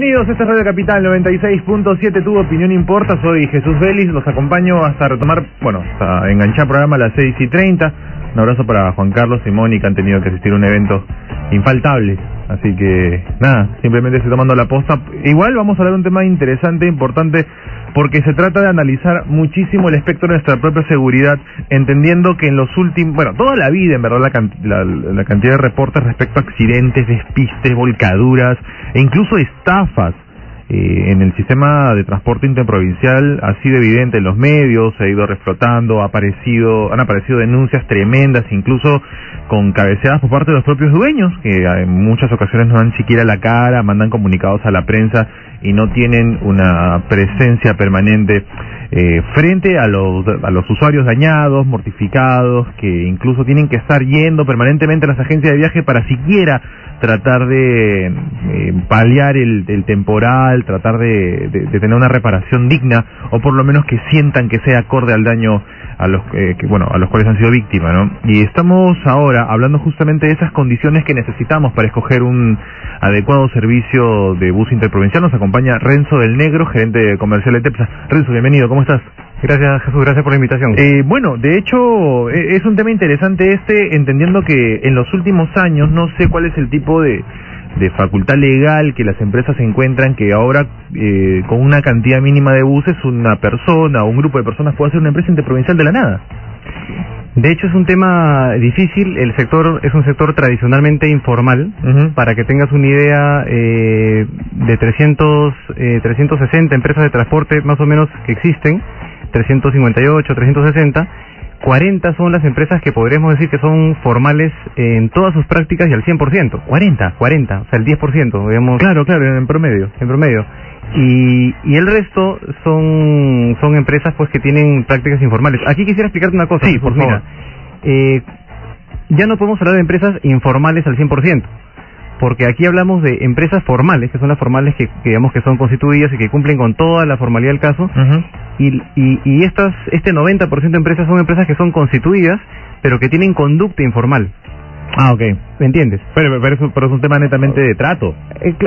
Bienvenidos, esta es Radio Capital 96.7, tu opinión importa, soy Jesús Vélez, los acompaño hasta retomar, hasta enganchar programa a las 6:30, un abrazo para Juan Carlos y Mónica, han tenido que asistir a un evento infaltable, así que nada, simplemente estoy tomando la posta. Igual vamos a hablar de un tema interesante, importante, porque se trata de analizar muchísimo el espectro de nuestra propia seguridad, entendiendo que en los últimos, toda la vida, en verdad, la cantidad de reportes respecto a accidentes, despistes, volcaduras e incluso estafas en el sistema de transporte interprovincial ha sido evidente en los medios, se ha ido reflotando, han aparecido denuncias tremendas, incluso con cabeceadas por parte de los propios dueños, que en muchas ocasiones no dan siquiera la cara, mandan comunicados a la prensa y no tienen una presencia permanente frente a los usuarios dañados, mortificados, que incluso tienen que estar yendo permanentemente a las agencias de viaje para siquiera tratar de paliar el temporal, tratar de tener una reparación digna, o por lo menos que sientan que sea acorde al daño a los cuales han sido víctimas, ¿no? Y estamos ahora hablando justamente de esas condiciones que necesitamos para escoger un adecuado servicio de bus interprovincial. Nos acompaña Renzo del Negro, gerente comercial de TEPSA. Renzo, bienvenido, ¿cómo estás? Gracias, Jesús, gracias por la invitación. De hecho, es un tema interesante entendiendo que en los últimos años, no sé cuál es el tipo de facultad legal que las empresas encuentran que ahora con una cantidad mínima de buses una persona o un grupo de personas puede hacer una empresa interprovincial de la nada. De hecho es un tema difícil, el sector es un sector tradicionalmente informal. Para que tengas una idea, de 360 empresas de transporte más o menos que existen, 358, 360, 40 son las empresas que podríamos decir que son formales en todas sus prácticas y al 100%. 40, o sea, el 10%, digamos. Claro, en promedio. Y el resto son empresas pues que tienen prácticas informales. Aquí quisiera explicarte una cosa. Sí, por favor. Mira, ya no podemos hablar de empresas informales al 100%. Porque aquí hablamos de empresas formales, que son las formales que digamos que son constituidas y que cumplen con toda la formalidad del caso, y este 90% de empresas son empresas que son constituidas, pero que tienen conducta informal. Ah, ok. ¿Me entiendes? Pero es un tema netamente de trato.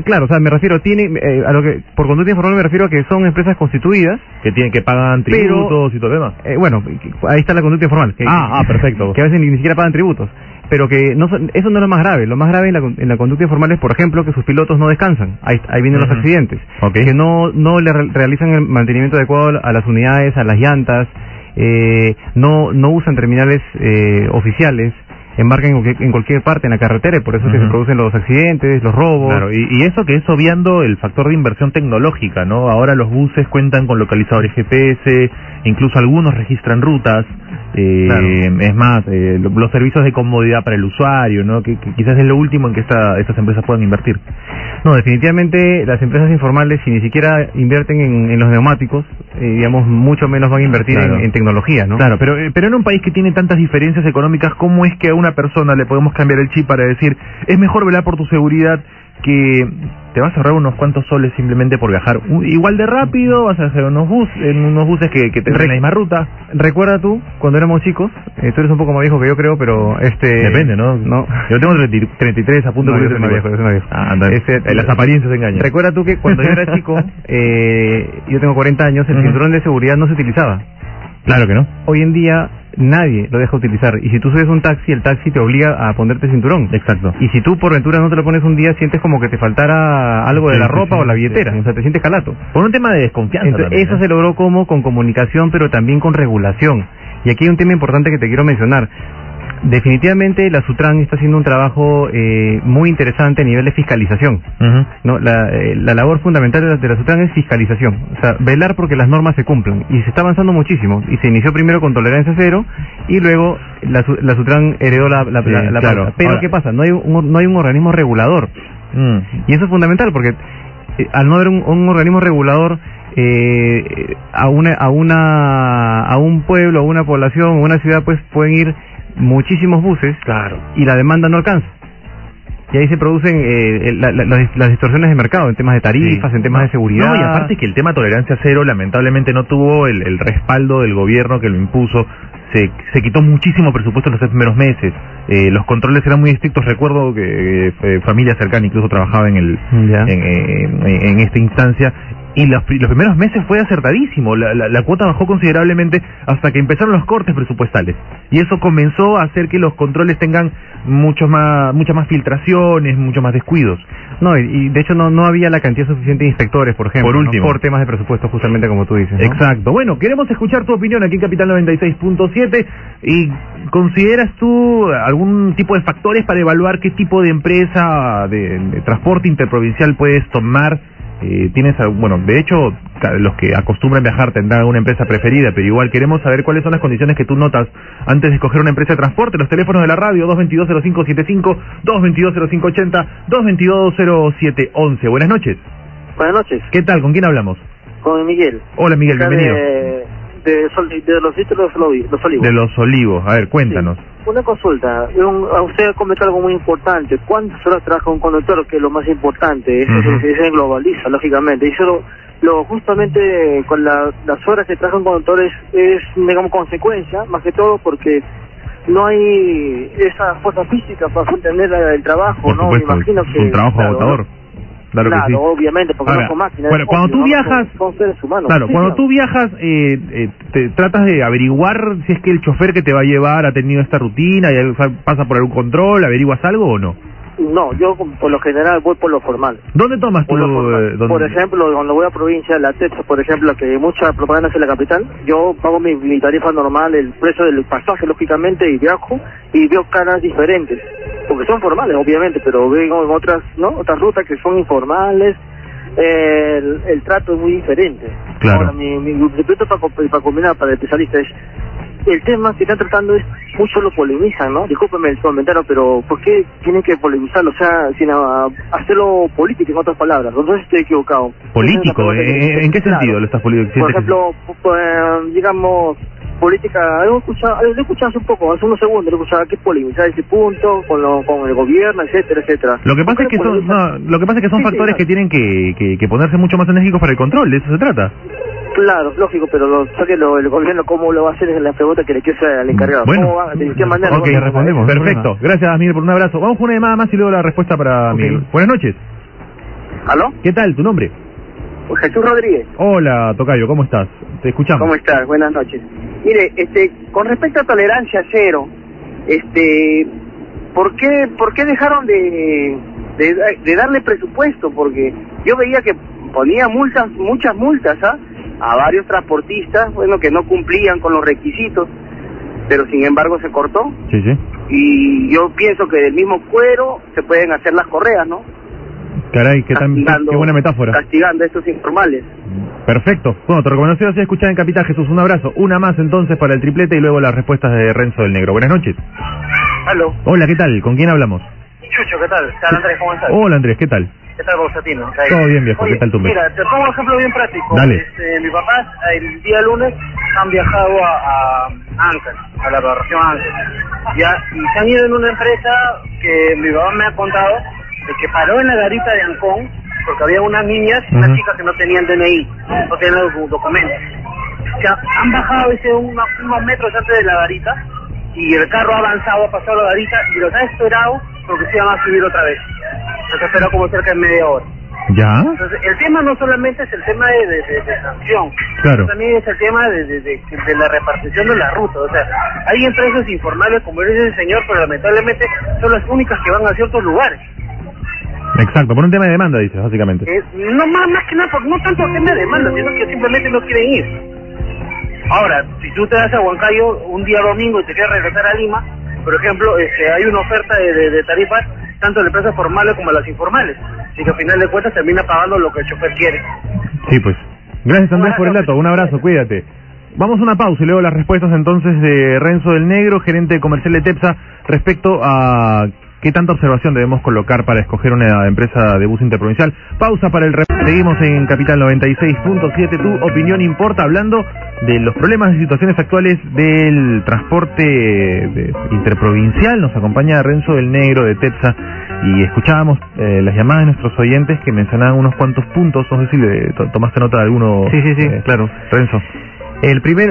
Claro, o sea, me refiero, a lo que, por conducta informal me refiero a que son empresas constituidas. Que pagan tributos y todo el tema. Ahí está la conducta informal. Perfecto. Que a veces ni siquiera pagan tributos. Pero que eso no es lo más grave. Lo más grave en la conducta informal es, por ejemplo, que sus pilotos no descansan. Ahí vienen los accidentes. Okay. Que no le realizan el mantenimiento adecuado a las unidades, a las llantas, no usan terminales oficiales, embarcan en cualquier parte en la carretera, y por eso es que se producen los accidentes, los robos. Claro, y eso que es obviando el factor de inversión tecnológica, ¿no? Ahora los buses cuentan con localizadores GPS, incluso algunos registran rutas. Claro. Es más, los servicios de comodidad para el usuario, ¿no? Que quizás es lo último en que estas empresas puedan invertir. No, definitivamente las empresas informales, si ni siquiera invierten en los neumáticos, digamos, mucho menos van a invertir en tecnología, ¿no? Claro, pero en un país que tiene tantas diferencias económicas, ¿cómo es que a una persona le podemos cambiar el chip para decir, es mejor velar por tu seguridad, que te vas a ahorrar unos cuantos soles simplemente por viajar igual de rápido, vas a hacer unos buses que te den la misma ruta? Recuerda tú, cuando éramos chicos, tú eres un poco más viejo que yo creo, pero depende, ¿no? Yo tengo 33, a punto de yo soy más viejo. Las apariencias engañan. Recuerda tú que cuando yo era chico, yo tengo 40 años, el cinturón de seguridad no se utilizaba. Claro que no. Hoy en día nadie lo deja utilizar, y si tú subes un taxi, el taxi te obliga a ponerte cinturón. Exacto. Y si tú por ventura no te lo pones un día, sientes como que te faltara algo de la ropa o la billetera, o sea, te sientes calato. Por un tema de desconfianza. Entonces, también, eso se logró con comunicación, pero también con regulación. Y aquí hay un tema importante que te quiero mencionar. Definitivamente la Sutran está haciendo un trabajo muy interesante a nivel de fiscalización. ¿No? La labor fundamental de la Sutran es fiscalización, o sea, velar porque las normas se cumplan, y se está avanzando muchísimo, y se inició primero con tolerancia cero, y luego la Sutran heredó la claro. Pero ahora, ¿qué pasa? No hay un organismo regulador, y eso es fundamental, porque al no haber un organismo regulador, a un pueblo, a una población, a una ciudad, pues pueden ir muchísimos buses, claro, y la demanda no alcanza. Y ahí se producen las distorsiones de mercado en temas de tarifas, en temas de seguridad. No, y aparte que el tema tolerancia cero lamentablemente no tuvo el respaldo del gobierno que lo impuso. se quitó muchísimo presupuesto en los 3 primeros meses. Los controles eran muy estrictos. Recuerdo que familia cercana incluso trabajaba en esta instancia. Y los primeros meses fue acertadísimo, la cuota bajó considerablemente hasta que empezaron los cortes presupuestales. Y eso comenzó a hacer que los controles tengan muchas más filtraciones, muchos más descuidos. No, y de hecho no había la cantidad suficiente de inspectores, por ejemplo, por último, por temas de presupuesto, justamente como tú dices, ¿no? Exacto. Bueno, queremos escuchar tu opinión aquí en Capital 96.7. ¿Y consideras tú algún tipo de factores para evaluar qué tipo de empresa de transporte interprovincial puedes tomar? Tienes, bueno, de hecho, los que acostumbran viajar tendrán una empresa preferida, pero igual queremos saber cuáles son las condiciones que tú notas antes de escoger una empresa de transporte. Los teléfonos de la radio, 222-0575, 222-0580, 222-0711. Buenas noches. Buenas noches. ¿Qué tal? ¿Con quién hablamos? Con Miguel. Hola, Miguel, bienvenido. De los títulos Los Olivos. De Los Olivos. A ver, cuéntanos. Sí. Una consulta. A usted comentó algo muy importante. ¿Cuántas horas trabaja un conductor? Que es lo más importante. Eso se globaliza, lógicamente. Y solo justamente con las horas que trabaja un conductor es, digamos, consecuencia, más que todo porque no hay esa fuerza física para mantener el trabajo. Por supuesto, me imagino que es un trabajo agotador. Claro que sí. Obviamente, porque ahora, no son máquinas. Bueno, cuando tú viajas, son seres humanos. Claro, cuando tú viajas, te tratas de averiguar si es que el chofer que te va a llevar ha tenido esta rutina, y pasa por algún control, ¿averiguas algo o no? No, yo por lo general voy por lo formal. ¿Dónde tomas tú? Por ejemplo, cuando voy a provincia, la TEPSA, por ejemplo, que mucha propaganda es en la capital, yo pago mi tarifa normal, el precio del pasaje, lógicamente, y viajo, y veo caras diferentes. Porque son formales, obviamente, pero veo en otras rutas que son informales, el trato es muy diferente. Claro. Ahora, mi respeto para combinar, para el especialista es, el tema que están tratando es, muchos lo polemizan, ¿no? Discúlpeme el comentario, pero ¿por qué tienen que polemizarlo? O sea, sin hacerlo político, en otras palabras. No sé si estoy equivocado. ¿Político? ¿En qué sentido lo estás político? Por ejemplo, digamos, política, lo he escuchado hace un poco, hace unos segundos, lo he escuchado que polemizar ese punto con el gobierno, etcétera, etcétera. Lo que pasa es que son factores que tienen que ponerse mucho más enérgicos para el control, de eso se trata. Claro, lógico, pero el gobierno cómo lo va a hacer es la pregunta que le quiero hacer al encargado. Bueno, ¿Cómo va? ¿De qué manera? Ok, respondemos. Perfecto. Gracias, Miguel, por un abrazo. Vamos con una llamada más y luego la respuesta para Miguel. Buenas noches. ¿Aló? ¿Qué tal? ¿Tu nombre? Jesús Rodríguez. Hola, tocayo, ¿cómo estás? Te escuchamos. ¿Cómo estás? Buenas noches. Mire, con respecto a tolerancia cero, ¿por qué dejaron de darle presupuesto? Porque yo veía que ponía multas, muchas multas, a varios transportistas, que no cumplían con los requisitos, pero sin embargo se cortó. Sí, sí. Y yo pienso que del mismo cuero se pueden hacer las correas, ¿no? Caray, qué buena metáfora. Castigando a estos informales. Perfecto. Bueno, tu recomendación es escuchar en Capital, Jesús. Un abrazo. Una más entonces para el triplete y luego las respuestas de Renzo del Negro. Buenas noches. Aló. Hola, ¿qué tal? ¿Con quién hablamos? Chucho, ¿qué tal? ¿Qué tal, Andrés? ¿Cómo estás? Hola, Andrés, ¿qué tal? ¿Qué tal, Borsatino? Todo bien, viejo. Oye, ¿qué tal tu mes? Mira, te pongo un ejemplo bien práctico. Dale. Mi papá, el día lunes, han viajado a Ancash, a la región Ancash. Ya, y se han ido en una empresa que mi papá me ha contado de que paró en la garita de Ancón porque había unas niñas, unas chicas que no tenían DNI, no tenían los documentos. O sea, han bajado unos metros antes de la garita y el carro ha avanzado, ha pasado la garita y los ha esperado porque se iban a subir otra vez. Los ha esperado como cerca de media hora. ¿Ya? Entonces, el tema no solamente es el tema de sanción, claro, también es el tema de la repartición de la ruta. O sea, hay empresas informales, como dice el señor, pero lamentablemente son las únicas que van a ciertos lugares. Exacto, por un tema de demanda, dices, básicamente. No más que nada, no tanto tema de demanda, sino que simplemente no quieren ir. Ahora, si tú te vas a Huancayo un día domingo y te quieres regresar a Lima, por ejemplo, hay una oferta de tarifas, tanto de empresas formales como las informales. Así que al final de cuentas termina pagando lo que el chofer quiere. Sí, pues. Gracias, Andrés, por el dato. Un abrazo, cuídate. Vamos a una pausa y luego las respuestas entonces de Renzo del Negro, gerente comercial de TEPSA, respecto a qué tanta observación debemos colocar para escoger una empresa de bus interprovincial. Pausa para el... Seguimos en Capital 96.7, tu opinión importa, hablando de los problemas y situaciones actuales del transporte interprovincial. Nos acompaña Renzo del Negro de TEPSA y escuchábamos las llamadas de nuestros oyentes que mencionaban unos cuantos puntos. No sé si tomaste nota de alguno. Sí, claro. Renzo. El primer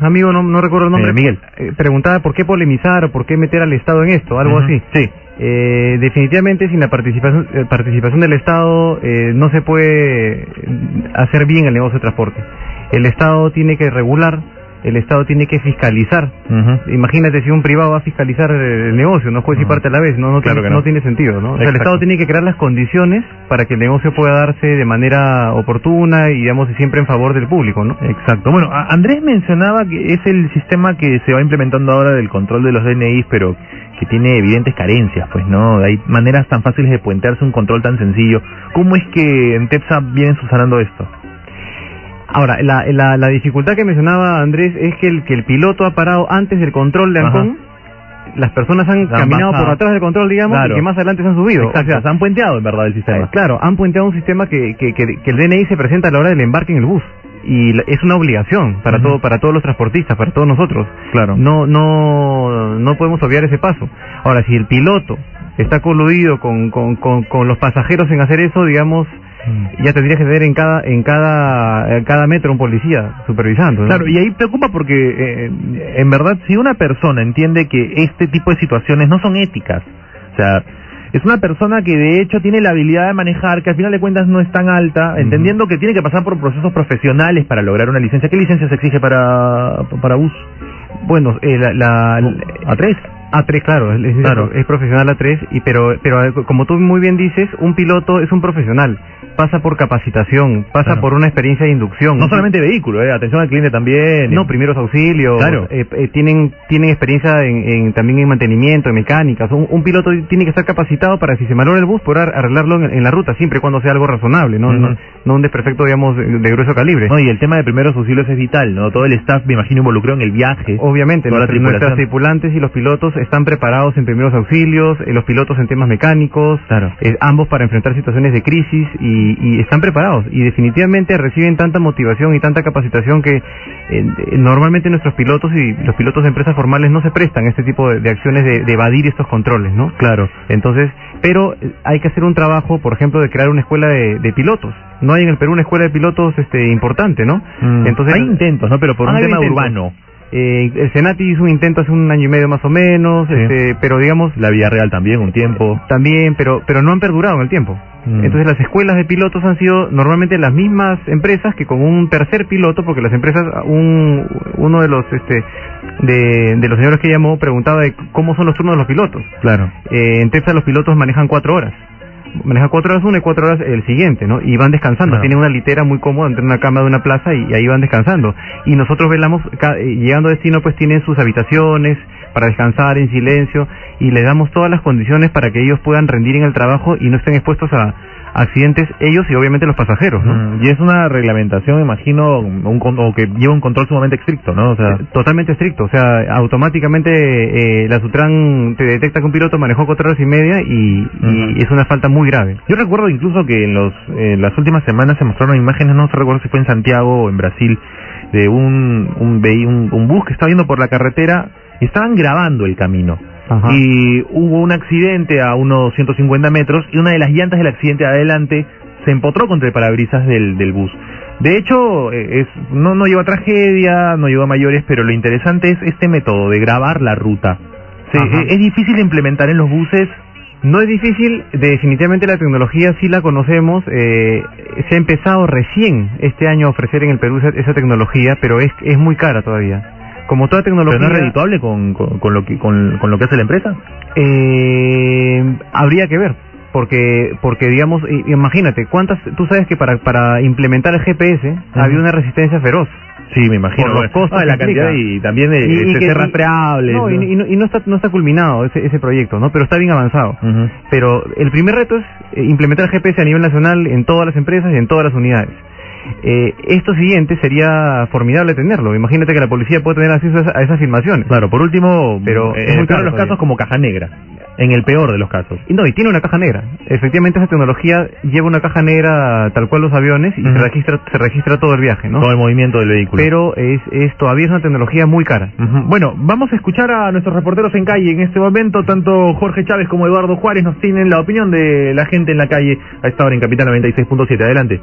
amigo, no recuerdo el nombre, Miguel, preguntaba por qué polemizar o por qué meter al Estado en esto, algo así. Sí. Definitivamente sin la participación del Estado no se puede hacer bien el negocio de transporte. El Estado tiene que regular, el Estado tiene que fiscalizar. Imagínate si un privado va a fiscalizar el negocio, no juez y parte a la vez, no tiene sentido, ¿no? O sea, el Estado tiene que crear las condiciones para que el negocio pueda darse de manera oportuna y, digamos, siempre en favor del público, ¿no? Exacto. Bueno, Andrés mencionaba que es el sistema que se va implementando ahora del control de los DNIs, pero que tiene evidentes carencias, pues, ¿no? Hay maneras tan fáciles de puentearse un control tan sencillo. ¿Cómo es que en TEPSA vienen subsanando esto? Ahora, la dificultad que mencionaba Andrés es que el piloto ha parado antes del control de Ancón. Las personas han caminado por atrás del control, digamos, y que más adelante se han subido. Exacto, o sea, se han puenteado en verdad el sistema. Claro, han puenteado un sistema que el DNI se presenta a la hora del embarque en el bus. Y es una obligación para todos los transportistas, para todos nosotros. Claro. No podemos obviar ese paso. Ahora, si el piloto está coludido con los pasajeros en hacer eso, digamos, ya tendrías que tener en cada metro un policía supervisando, ¿no? Claro, y ahí preocupa porque en verdad si una persona entiende que este tipo de situaciones no son éticas, o sea, es una persona que de hecho tiene la habilidad de manejar, que al final de cuentas no es tan alta, entendiendo que tiene que pasar por procesos profesionales para lograr una licencia. ¿Qué licencia se exige para bus? Bueno, A3. A3, claro, es profesional A3, pero como tú muy bien dices, un piloto es un profesional, pasa por capacitación, pasa por una experiencia de inducción. No solamente vehículo, atención al cliente también. No, primeros auxilios, claro. Tienen experiencia también en mantenimiento, en mecánicas. Un piloto tiene que estar capacitado para, si se malogra el bus, poder arreglarlo en la ruta, siempre y cuando sea algo razonable, no un desperfecto, digamos, de grueso calibre. No, y el tema de primeros auxilios es vital, ¿no? Todo el staff, me imagino, involucrado en el viaje. Obviamente, nuestras tripulantes y los pilotos están preparados en primeros auxilios, los pilotos en temas mecánicos, ambos para enfrentar situaciones de crisis y están preparados y definitivamente reciben tanta motivación y tanta capacitación que normalmente nuestros pilotos y los pilotos de empresas formales no se prestan a este tipo de acciones de evadir estos controles, ¿no? Claro. Entonces, pero hay que hacer un trabajo, por ejemplo, de crear una escuela de pilotos. No hay en el Perú una escuela de pilotos importante, ¿no? Entonces hay intentos, ¿no? Pero por un tema urbano. El Senati hizo un intento hace 1 año y medio más o menos, pero digamos... La Vía Real también, un tiempo. También, pero no han perdurado en el tiempo. Entonces las escuelas de pilotos han sido normalmente las mismas empresas que con un tercer piloto, porque las empresas, uno de los de los señores que llamó preguntaba de cómo son los turnos de los pilotos. Claro. En Texas los pilotos manejan 4 horas. Maneja 4 horas uno y 4 horas el siguiente, ¿no? Y van descansando. Tienen una litera muy cómoda entre una cama de una plaza y ahí van descansando. Y nosotros velamos, llegando a destino, pues tienen sus habitaciones para descansar en silencio y les damos todas las condiciones para que ellos puedan rendir en el trabajo y no estén expuestos a accidentes, ellos y obviamente los pasajeros, ¿no? Y es una reglamentación, imagino, que lleva un control sumamente estricto, ¿no? O sea, totalmente estricto, o sea, automáticamente la Sutran te detecta que un piloto manejó 4 horas y media y es una falta muy grave. Yo recuerdo incluso que en las últimas semanas se mostraron imágenes, no recuerdo si fue en Santiago o en Brasil, de un bus que estaba yendo por la carretera y estaban grabando el camino. Y hubo un accidente a unos 150 metros y una de las llantas del accidente de adelante se empotró contra el parabrisas del bus. De hecho, no lleva tragedia, no lleva mayores, pero lo interesante es este método de grabar la ruta. ¿Es difícil de implementar en los buses? No es difícil, definitivamente la tecnología sí la conocemos, se ha empezado recién este año a ofrecer en el Perú esa tecnología, pero es muy cara todavía. Como toda tecnología... ¿Pero no es redituable con lo que hace la empresa? Habría que ver, porque digamos, imagínate, tú sabes que para implementar el GPS había una resistencia feroz. Sí, me imagino. Por los costos la cantidad y también de ser rastreable. No está culminado ese proyecto, ¿no? Pero está bien avanzado. Pero el primer reto es implementar el GPS a nivel nacional en todas las empresas y en todas las unidades. Esto siguiente sería formidable tenerlo. Imagínate que la policía puede tener acceso a esas filmaciones. Claro, por último, pero en el peor de los casos como caja negra. En el peor de los casos. Y tiene una caja negra. Efectivamente esa tecnología lleva una caja negra tal cual los aviones y se registra todo el viaje, ¿no? Todo el movimiento del vehículo. Pero todavía es una tecnología muy cara. Bueno, vamos a escuchar a nuestros reporteros en calle en este momento. Tanto Jorge Chávez como Eduardo Juárez nos tienen la opinión de la gente en la calle a esta hora en Capital 96.7. Adelante.